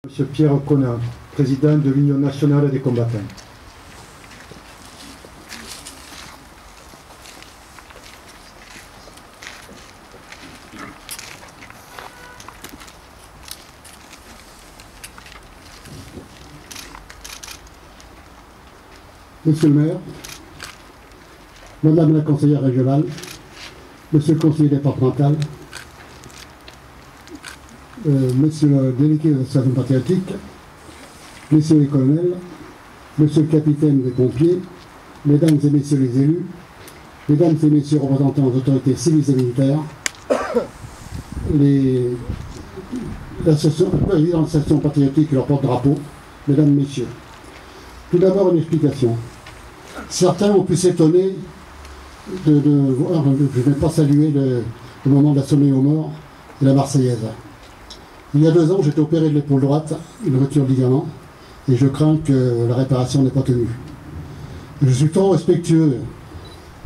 Monsieur Pierre Conat, président de l'Union nationale des combattants. Monsieur le maire, madame la conseillère régionale, monsieur le conseiller départemental, monsieur le délégué de l'association patriotique, messieurs les colonels, monsieur le capitaine des pompiers, mesdames et messieurs les élus, mesdames et messieurs les représentants des autorités civiles et militaires, le président de l'association patriotique et leur porte-drapeau, mesdames et messieurs. Tout d'abord une explication. Certains ont pu s'étonner de voir, je ne vais pas saluer le moment de la sonnerie aux morts de la Marseillaise. Il y a 2 ans, j'étais opéré de l'épaule droite, une rupture de ligament, et je crains que la réparation n'ait pas tenu. Je suis trop respectueux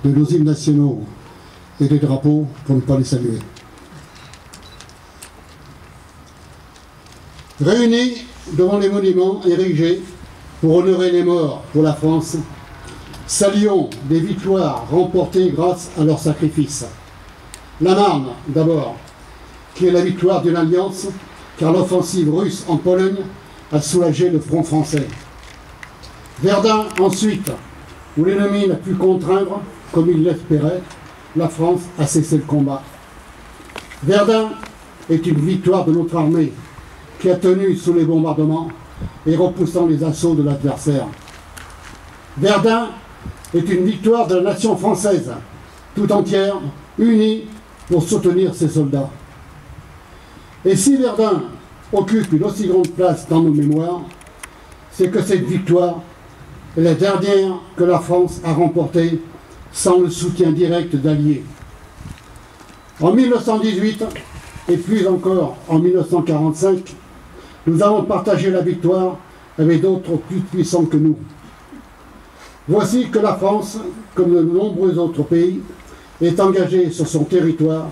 de nos hymnes nationaux et des drapeaux pour ne pas les saluer. Réunis devant les monuments érigés pour honorer les morts pour la France, saluons des victoires remportées grâce à leur sacrifice. La Marne, d'abord, qui est la victoire d'une alliance, car l'offensive russe en Pologne a soulagé le front français. Verdun, ensuite, où l'ennemi n'a pu contraindre, comme il l'espérait, la France a cessé le combat. Verdun est une victoire de notre armée, qui a tenu sous les bombardements et repoussant les assauts de l'adversaire. Verdun est une victoire de la nation française, tout entière, unie pour soutenir ses soldats. Et si Verdun occupe une aussi grande place dans nos mémoires, c'est que cette victoire est la dernière que la France a remportée sans le soutien direct d'alliés. En 1918, et plus encore en 1945, nous avons partagé la victoire avec d'autres plus puissants que nous. Voici que la France, comme de nombreux autres pays, est engagée sur son territoire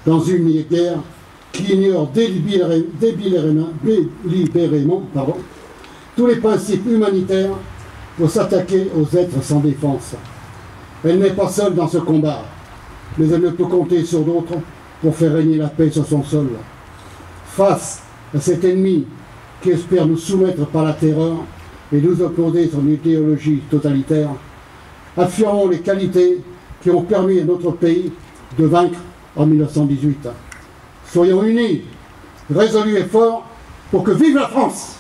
dans une guerre qui ignore délibérément tous les principes humanitaires pour s'attaquer aux êtres sans défense. Elle n'est pas seule dans ce combat, mais elle ne peut compter sur d'autres pour faire régner la paix sur son sol. Face à cet ennemi qui espère nous soumettre par la terreur et nous opposer son idéologie totalitaire, affirmons les qualités qui ont permis à notre pays de vaincre en 1918. Soyons unis, résolus et forts pour que vive la France!